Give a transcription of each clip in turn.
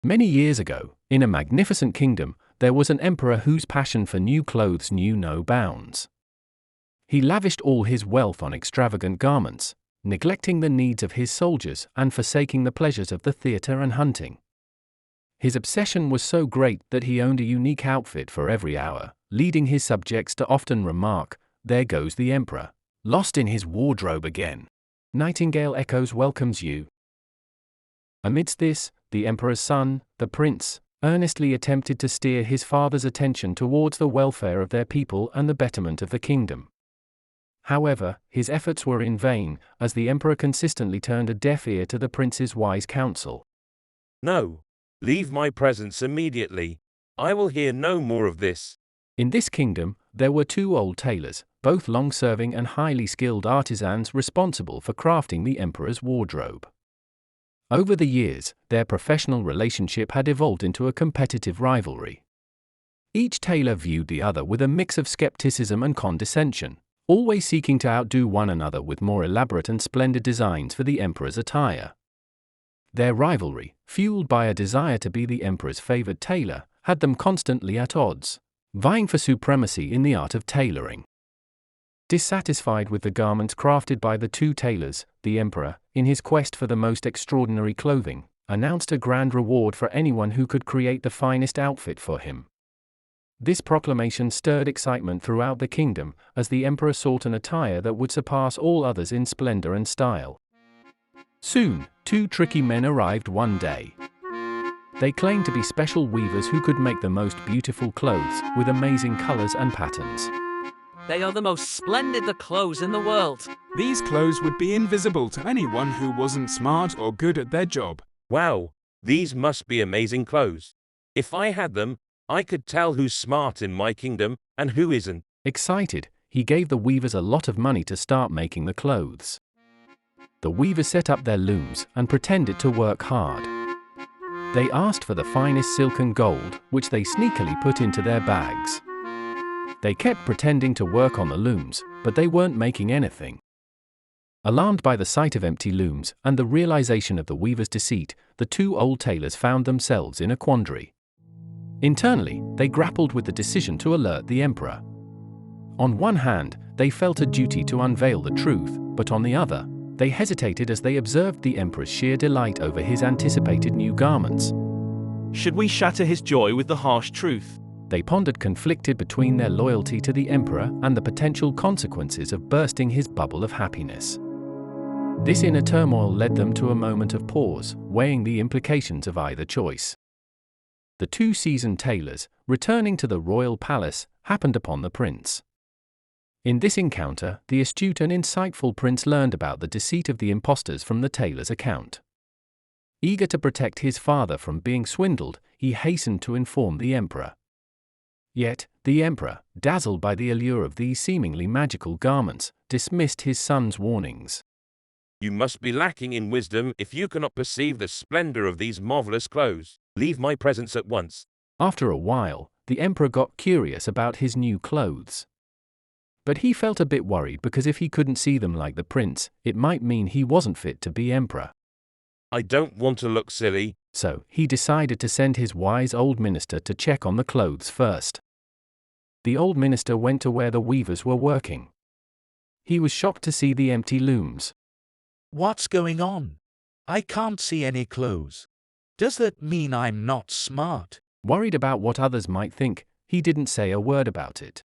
Many years ago, in a magnificent kingdom, there was an emperor whose passion for new clothes knew no bounds. He lavished all his wealth on extravagant garments, neglecting the needs of his soldiers and forsaking the pleasures of the theater and hunting. His obsession was so great that he owned a unique outfit for every hour, leading his subjects to often remark, "There goes the emperor, lost in his wardrobe again. Nightingale echoes welcomes you." Amidst this, the emperor's son, the prince, earnestly attempted to steer his father's attention towards the welfare of their people and the betterment of the kingdom. However, his efforts were in vain, as the emperor consistently turned a deaf ear to the prince's wise counsel. "No, leave my presence immediately. I will hear no more of this." In this kingdom, there were two old tailors, both long-serving and highly skilled artisans responsible for crafting the emperor's wardrobe. Over the years, their professional relationship had evolved into a competitive rivalry. Each tailor viewed the other with a mix of skepticism and condescension, always seeking to outdo one another with more elaborate and splendid designs for the emperor's attire. Their rivalry, fueled by a desire to be the emperor's favored tailor, had them constantly at odds, vying for supremacy in the art of tailoring. Dissatisfied with the garments crafted by the two tailors, the emperor, in his quest for the most extraordinary clothing, announced a grand reward for anyone who could create the finest outfit for him. This proclamation stirred excitement throughout the kingdom, as the emperor sought an attire that would surpass all others in splendor and style. Soon, two tricky men arrived one day. They claimed to be special weavers who could make the most beautiful clothes, with amazing colors and patterns. "They are the most splendid clothes in the world." These clothes would be invisible to anyone who wasn't smart or good at their job. "Wow, these must be amazing clothes. If I had them, I could tell who's smart in my kingdom and who isn't." Excited, he gave the weavers a lot of money to start making the clothes. The weavers set up their looms and pretended to work hard. They asked for the finest silk and gold, which they sneakily put into their bags. They kept pretending to work on the looms, but they weren't making anything. Alarmed by the sight of empty looms and the realization of the weaver's deceit, the two old tailors found themselves in a quandary. Internally, they grappled with the decision to alert the emperor. On one hand, they felt a duty to unveil the truth, but on the other, they hesitated as they observed the emperor's sheer delight over his anticipated new garments. Should we shatter his joy with the harsh truth? They pondered, conflicted between their loyalty to the emperor and the potential consequences of bursting his bubble of happiness. This inner turmoil led them to a moment of pause, weighing the implications of either choice. The two seasoned tailors, returning to the royal palace, happened upon the prince. In this encounter, the astute and insightful prince learned about the deceit of the impostors from the tailor's account. Eager to protect his father from being swindled, he hastened to inform the emperor. Yet, the emperor, dazzled by the allure of these seemingly magical garments, dismissed his son's warnings. "You must be lacking in wisdom if you cannot perceive the splendor of these marvelous clothes. Leave my presence at once." After a while, the emperor got curious about his new clothes. But he felt a bit worried because if he couldn't see them like the prince, it might mean he wasn't fit to be emperor. "I don't want to look silly." So, he decided to send his wise old minister to check on the clothes first. The old minister went to where the weavers were working. He was shocked to see the empty looms. "What's going on? I can't see any clothes. Does that mean I'm not smart?" Worried about what others might think, he didn't say a word about it.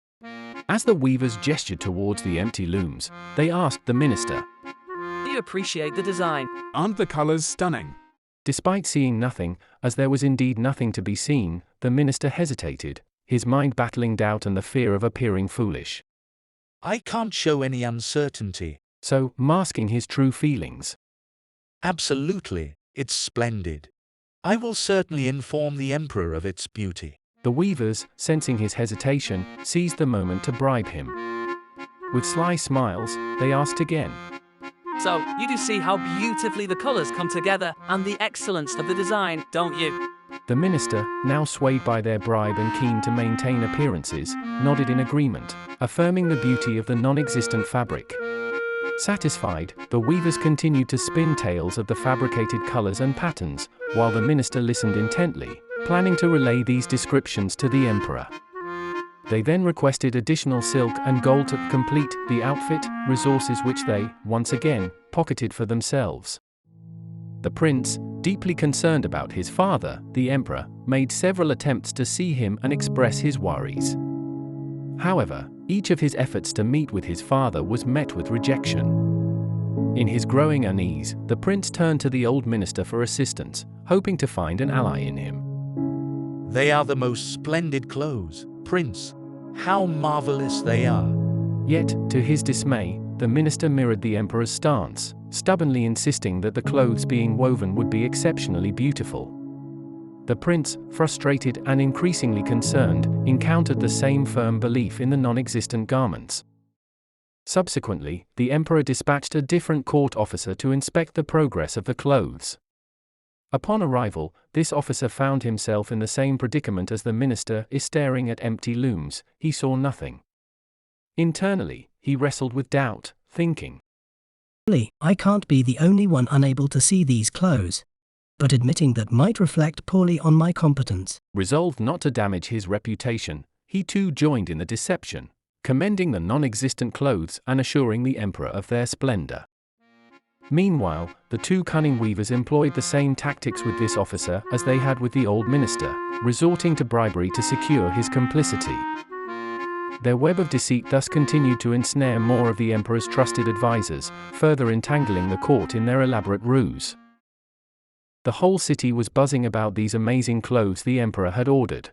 As the weavers gestured towards the empty looms, they asked the minister, "Do you appreciate the design?" Aren't the colors stunning? Despite seeing nothing, as there was indeed nothing to be seen, the minister hesitated, his mind battling doubt and the fear of appearing foolish. "I can't show any uncertainty." So, masking his true feelings. "Absolutely, it's splendid. I will certainly inform the emperor of its beauty." The weavers, sensing his hesitation, seized the moment to bribe him. With sly smiles, they asked again. "So, you do see how beautifully the colors come together and the excellence of the design, don't you?" The minister, now swayed by their bribe and keen to maintain appearances, nodded in agreement, affirming the beauty of the non-existent fabric. Satisfied, the weavers continued to spin tales of the fabricated colors and patterns, while the minister listened intently, planning to relay these descriptions to the emperor. They then requested additional silk and gold to complete the outfit, resources which they, once again, pocketed for themselves. The prince, deeply concerned about his father, the emperor, made several attempts to see him and express his worries. However, each of his efforts to meet with his father was met with rejection. In his growing unease, the prince turned to the old minister for assistance, hoping to find an ally in him. They are the most splendid clothes, Prince. How marvelous they are. Yet, to his dismay, the minister mirrored the emperor's stance, stubbornly insisting that the clothes being woven would be exceptionally beautiful. The prince, frustrated and increasingly concerned, encountered the same firm belief in the non-existent garments. Subsequently, the emperor dispatched a different court officer to inspect the progress of the clothes. Upon arrival, this officer found himself in the same predicament as the minister, staring at empty looms. He saw nothing. Internally, he wrestled with doubt, thinking, I can't be the only one unable to see these clothes. But admitting that might reflect poorly on my competence. Resolved not to damage his reputation, he too joined in the deception, commending the non-existent clothes and assuring the emperor of their splendor. Meanwhile, the two cunning weavers employed the same tactics with this officer as they had with the old minister, resorting to bribery to secure his complicity. Their web of deceit thus continued to ensnare more of the emperor's trusted advisors, further entangling the court in their elaborate ruse. The whole city was buzzing about these amazing clothes the emperor had ordered.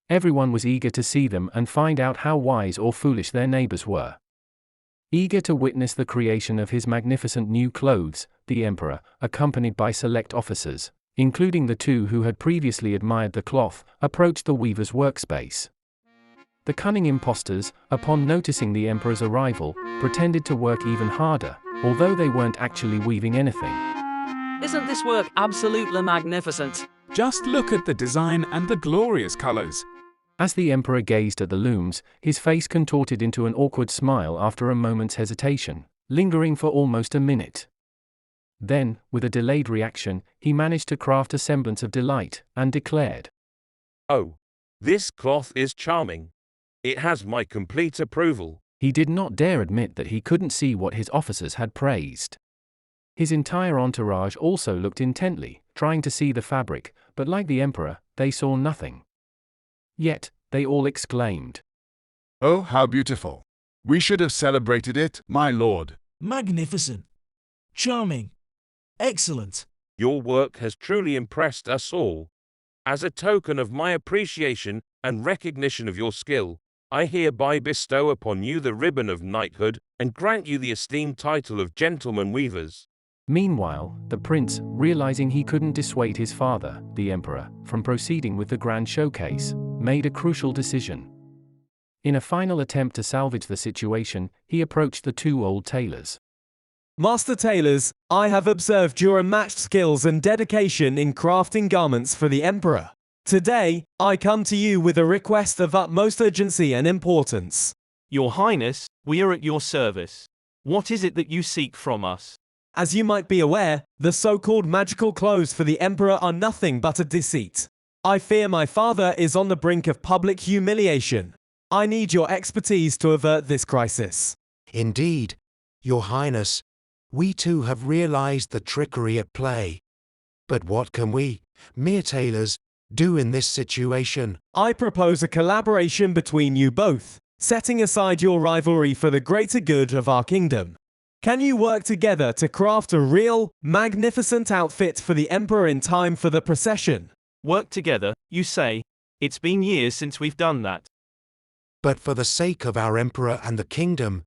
Everyone was eager to see them and find out how wise or foolish their neighbors were. Eager to witness the creation of his magnificent new clothes, the emperor, accompanied by select officers, including the two who had previously admired the cloth, approached the weaver's workspace. The cunning impostors, upon noticing the emperor's arrival, pretended to work even harder, although they weren't actually weaving anything. Isn't this work absolutely magnificent? Just look at the design and the glorious colors. As the emperor gazed at the looms, his face contorted into an awkward smile after a moment's hesitation, lingering for almost a minute. Then, with a delayed reaction, he managed to craft a semblance of delight, and declared, "Oh, this cloth is charming. It has my complete approval." He did not dare admit that he couldn't see what his officers had praised. His entire entourage also looked intently, trying to see the fabric, but like the emperor, they saw nothing. Yet, they all exclaimed, "Oh, how beautiful! We should have celebrated it, my lord." Magnificent. Charming. Excellent. Your work has truly impressed us all. As a token of my appreciation and recognition of your skill, I hereby bestow upon you the ribbon of knighthood and grant you the esteemed title of gentleman weavers. Meanwhile, the prince, realizing he couldn't dissuade his father, the emperor, from proceeding with the grand showcase, made a crucial decision. In a final attempt to salvage the situation, he approached the two old tailors. Master tailors, I have observed your unmatched skills and dedication in crafting garments for the emperor. Today, I come to you with a request of utmost urgency and importance. Your Highness, we are at your service. What is it that you seek from us? As you might be aware, the so-called magical clothes for the emperor are nothing but a deceit. I fear my father is on the brink of public humiliation. I need your expertise to avert this crisis. Indeed, Your Highness, we too have realized the trickery at play. But what can we, mere tailors, do in this situation? I propose a collaboration between you both, setting aside your rivalry for the greater good of our kingdom. Can you work together to craft a real, magnificent outfit for the emperor in time for the procession? Work together, you say? It's been years since we've done that. But for the sake of our emperor and the kingdom,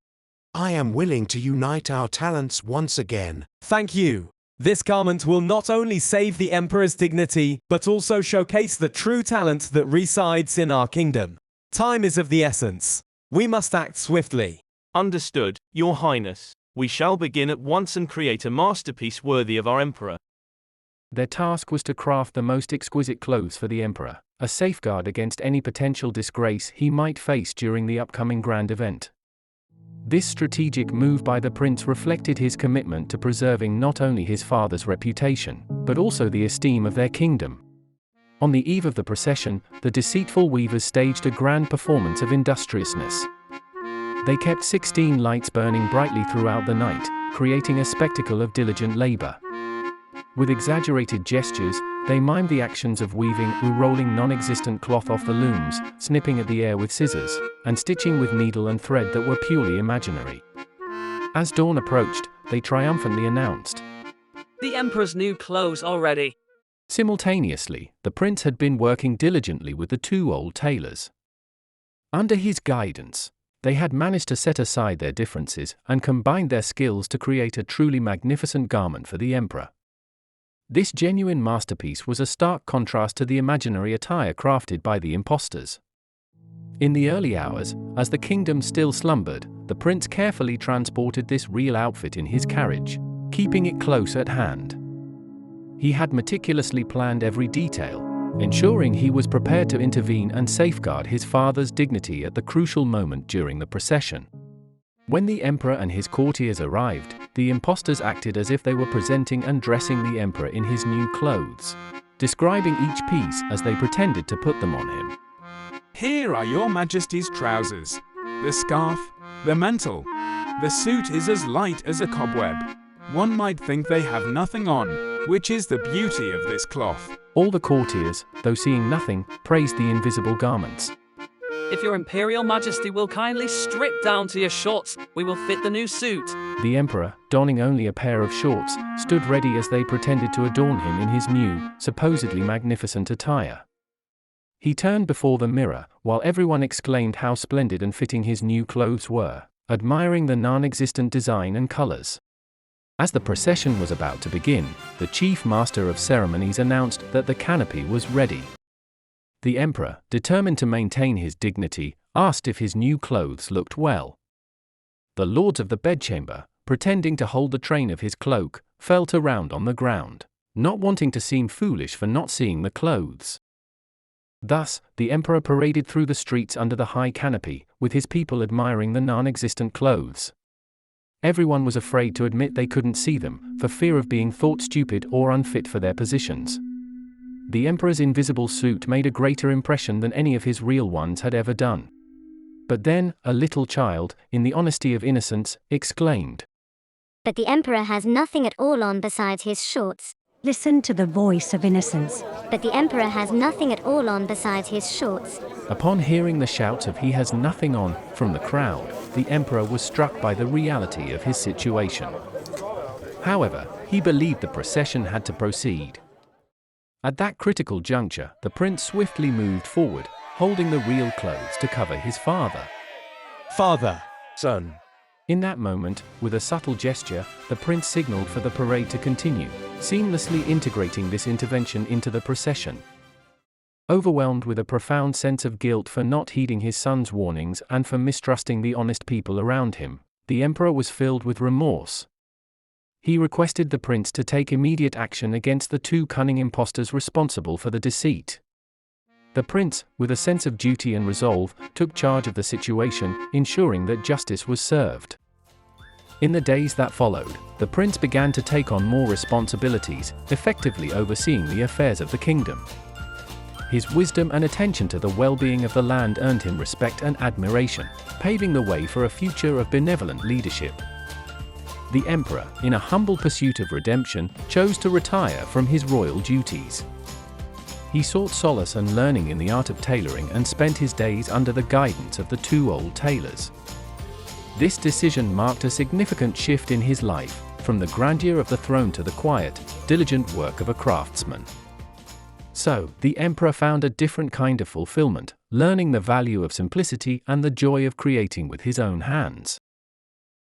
I am willing to unite our talents once again. Thank you. This garment will not only save the emperor's dignity, but also showcase the true talent that resides in our kingdom. Time is of the essence. We must act swiftly. Understood, Your Highness. We shall begin at once and create a masterpiece worthy of our emperor. Their task was to craft the most exquisite clothes for the emperor, a safeguard against any potential disgrace he might face during the upcoming grand event. This strategic move by the prince reflected his commitment to preserving not only his father's reputation, but also the esteem of their kingdom. On the eve of the procession, the deceitful weavers staged a grand performance of industriousness. They kept 16 lights burning brightly throughout the night, creating a spectacle of diligent labor. With exaggerated gestures, they mimed the actions of weaving, rolling non-existent cloth off the looms, snipping at the air with scissors, and stitching with needle and thread that were purely imaginary. As dawn approached, they triumphantly announced, "The Emperor's new clothes are ready." Simultaneously, the prince had been working diligently with the two old tailors. Under his guidance, they had managed to set aside their differences and combined their skills to create a truly magnificent garment for the emperor. This genuine masterpiece was a stark contrast to the imaginary attire crafted by the impostors. In the early hours, as the kingdom still slumbered, the prince carefully transported this real outfit in his carriage, keeping it close at hand. He had meticulously planned every detail, ensuring he was prepared to intervene and safeguard his father's dignity at the crucial moment during the procession. When the emperor and his courtiers arrived, the impostors acted as if they were presenting and dressing the emperor in his new clothes, describing each piece as they pretended to put them on him. Here are your Majesty's trousers, the scarf, the mantle. The suit is as light as a cobweb. One might think they have nothing on, which is the beauty of this cloth. All the courtiers, though seeing nothing, praised the invisible garments. "If your Imperial Majesty will kindly strip down to your shorts, we will fit the new suit." The emperor, donning only a pair of shorts, stood ready as they pretended to adorn him in his new, supposedly magnificent attire. He turned before the mirror, while everyone exclaimed how splendid and fitting his new clothes were, admiring the non-existent design and colors. As the procession was about to begin, the chief master of ceremonies announced that the canopy was ready. The emperor, determined to maintain his dignity, asked if his new clothes looked well. The lords of the bedchamber, pretending to hold the train of his cloak, felt around on the ground, not wanting to seem foolish for not seeing the clothes. Thus, the emperor paraded through the streets under the high canopy, with his people admiring the non-existent clothes. Everyone was afraid to admit they couldn't see them, for fear of being thought stupid or unfit for their positions. The emperor's invisible suit made a greater impression than any of his real ones had ever done. But then, a little child, in the honesty of innocence, exclaimed, "But the emperor has nothing at all on besides his shorts." Listen to the voice of innocence. "But the emperor has nothing at all on besides his shorts." Upon hearing the shouts of "he has nothing on" from the crowd, the emperor was struck by the reality of his situation. However, he believed the procession had to proceed. At that critical juncture, the prince swiftly moved forward, holding the real clothes to cover his father. "Father." "Son." In that moment, with a subtle gesture, the prince signaled for the parade to continue, seamlessly integrating this intervention into the procession. Overwhelmed with a profound sense of guilt for not heeding his son's warnings and for mistrusting the honest people around him, the emperor was filled with remorse. He requested the prince to take immediate action against the two cunning impostors responsible for the deceit. The prince, with a sense of duty and resolve, took charge of the situation, ensuring that justice was served. In the days that followed, the prince began to take on more responsibilities, effectively overseeing the affairs of the kingdom. His wisdom and attention to the well-being of the land earned him respect and admiration, paving the way for a future of benevolent leadership. The emperor, in a humble pursuit of redemption, chose to retire from his royal duties. He sought solace and learning in the art of tailoring and spent his days under the guidance of the two old tailors. This decision marked a significant shift in his life, from the grandeur of the throne to the quiet, diligent work of a craftsman. So, the emperor found a different kind of fulfillment, learning the value of simplicity and the joy of creating with his own hands.